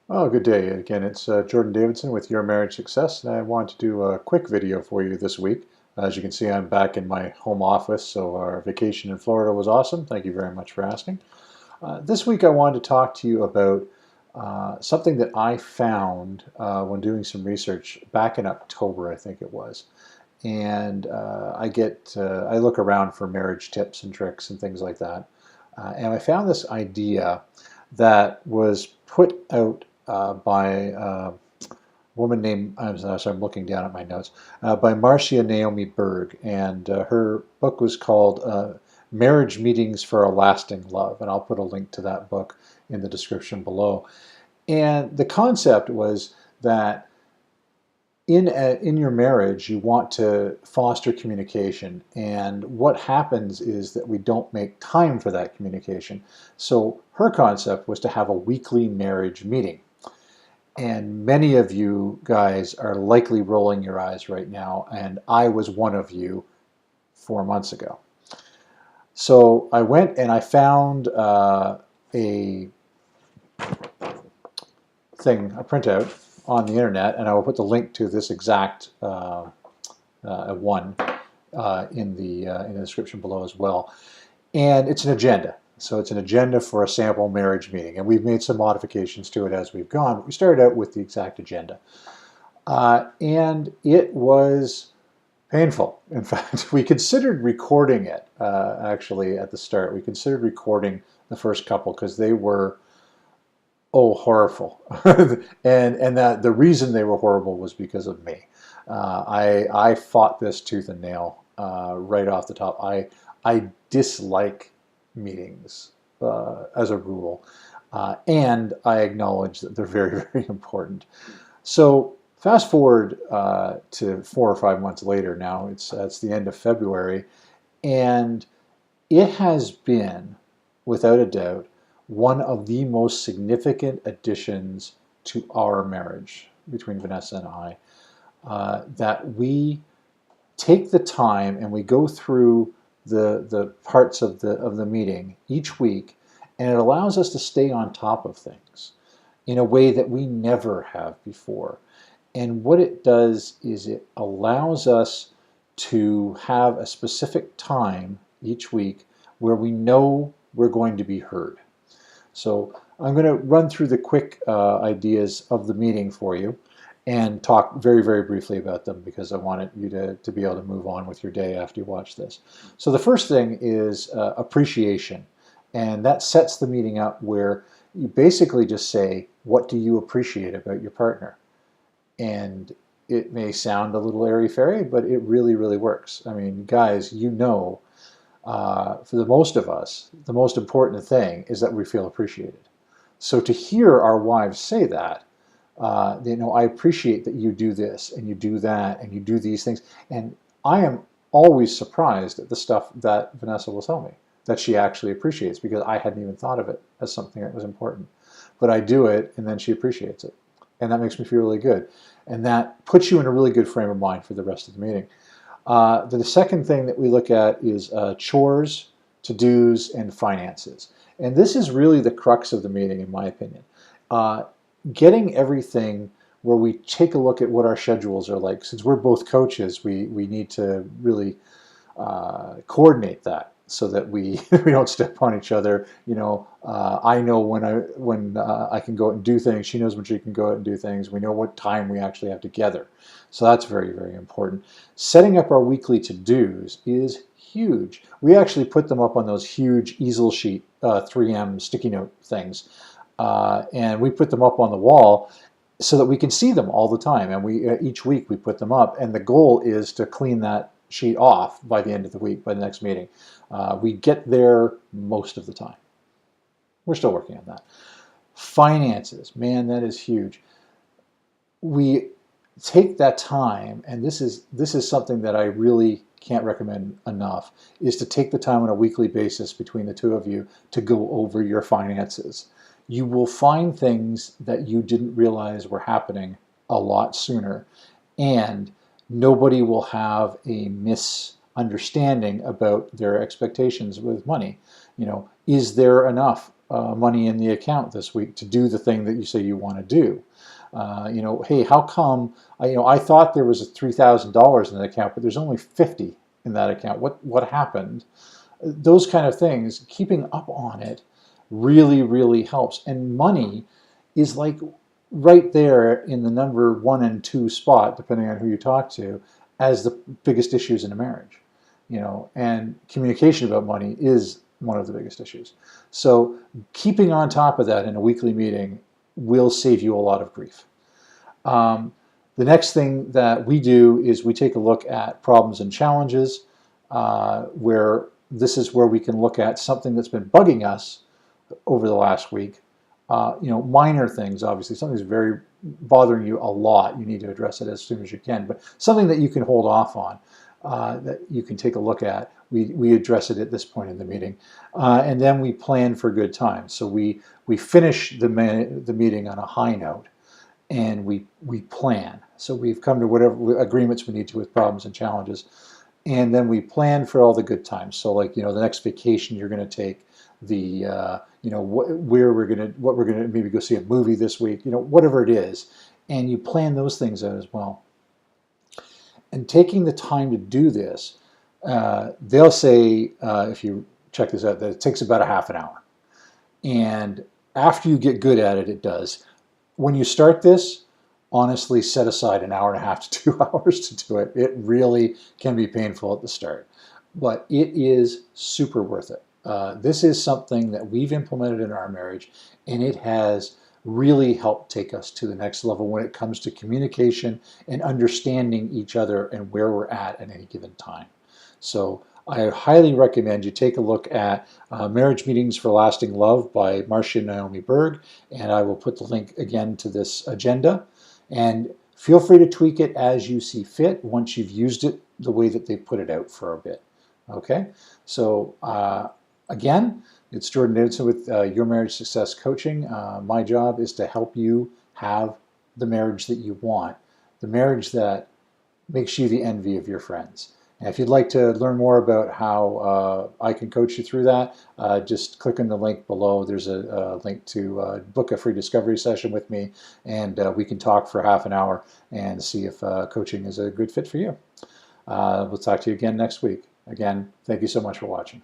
Oh, good day. Again, it's Jordan Davidson with Your Marriage Success, and I want to do a quick video for you this week. As you can see, I'm back in my home office, so our vacation in Florida was awesome. Thank you very much for asking. This week, I wanted to talk to you about something that I found when doing some research back in October, I think it was. And I look around for marriage tips and tricks and things like that. And I found this idea that was put out by a woman named, I'm looking down at my notes, by Marcia Naomi Berg. And her book was called Marriage Meetings for a Lasting Love. And I'll put a link to that book in the description below. And the concept was that in your marriage, you want to foster communication, and what happens is that we don't make time for that communication. So her concept was to have a weekly marriage meeting. And many of you guys are likely rolling your eyes right now, and I was one of you 4 months ago. So I went and I found a printout on the internet, and I will put the link to this exact one in the description below as well. And it's an agenda. So it's an agenda for a sample marriage meeting, and we've made some modifications to it as we've gone, but we started out with the exact agenda. And it was painful. In fact, we considered recording it, actually, at the start. We considered recording the first couple because they were horrible. and that the reason they were horrible was because of me. I fought this tooth and nail right off the top. I dislike meetings as a rule, and I acknowledge that they're very, very important. So fast forward to 4 or 5 months later now, it's the end of February, and it has been, without a doubt, one of the most significant additions to our marriage between Vanessa and I, that we take the time and we go through the parts of the meeting each week, and it allows us to stay on top of things in a way that we never have before. And what it does is it allows us to have a specific time each week where we know we're going to be heard. So I'm going to run through the quick ideas of the meeting for you and talk very, very briefly about them because I wanted you to be able to move on with your day after you watch this. So the first thing is appreciation. And that sets the meeting up where you basically just say, what do you appreciate about your partner? And it may sound a little airy-fairy, but it really, really works. I mean, guys, you know, for the most of us, the most important thing is that we feel appreciated. So to hear our wives say that, I appreciate that you do this and you do that and you do these things. And I am always surprised at the stuff that Vanessa will tell me that she actually appreciates because I hadn't even thought of it as something that was important. But I do it and then she appreciates it. And that makes me feel really good. And that puts you in a really good frame of mind for the rest of the meeting. The second thing that we look at is chores, to-dos, and finances. And this is really the crux of the meeting, in my opinion. Getting everything where we take a look at what our schedules are like. Since we're both coaches, we need to really coordinate that so that we we don't step on each other. I know when I can go out and do things. She knows when she can go out and do things. We know what time we actually have together. So that's very, very important. Setting up our weekly to-dos is huge. We actually put them up on those huge easel sheet 3M sticky note things. And we put them up on the wall so that we can see them all the time. And we each week we put them up. And the goal is to clean that sheet off by the end of the week, by the next meeting. We get there most of the time. We're still working on that. Finances, man, that is huge. We take that time, and this is something that I really can't recommend enough, is to take the time on a weekly basis between the two of you to go over your finances. You will find things that you didn't realize were happening a lot sooner, and nobody will have a misunderstanding about their expectations with money. Is there enough money in the account this week to do the thing that you say you want to do. Hey, how come, I thought there was $3,000 in the account, but there's only 50 in that account. What happened? Those kind of things, keeping up on it really, really helps. And money is like right there in the number 1 and 2 spot, depending on who you talk to, as the biggest issues in a marriage. And communication about money is one of the biggest issues. So keeping on top of that in a weekly meeting will save you a lot of grief. The next thing that we do is we take a look at problems and challenges, where this is where we can look at something that's been bugging us over the last week. Minor things, obviously. Something's very bothering you a lot. You need to address it as soon as you can. But something that you can hold off on, that you can take a look at, we address it at this point in the meeting. And then we plan for good times. So we finish the meeting on a high note, and we plan. So we've come to whatever agreements we need to with problems and challenges. And then we plan for all the good times. So like, the next vacation you're going to take, what we're gonna maybe go see a movie this week, whatever it is, and you plan those things out as well. And taking the time to do this, they'll say, if you check this out, that it takes about a half an hour. And after you get good at it, it does. When you start this, honestly, set aside an hour and a half to 2 hours to do it. It really can be painful at the start, but it is super worth it. This is something that we've implemented in our marriage, and it has really helped take us to the next level when it comes to communication and understanding each other and where we're at any given time. So I highly recommend you take a look at Marriage Meetings for Lasting Love by Marcia and Naomi Berg, and I will put the link again to this agenda. And feel free to tweak it as you see fit once you've used it the way that they put it out for a bit. Okay, so again, it's Jordan Davidson with Your Marriage Success Coaching. My job is to help you have the marriage that you want, the marriage that makes you the envy of your friends. And if you'd like to learn more about how I can coach you through that, just click on the link below. There's a link to book a free discovery session with me, and we can talk for half an hour and see if coaching is a good fit for you. We'll talk to you again next week. Again, thank you so much for watching.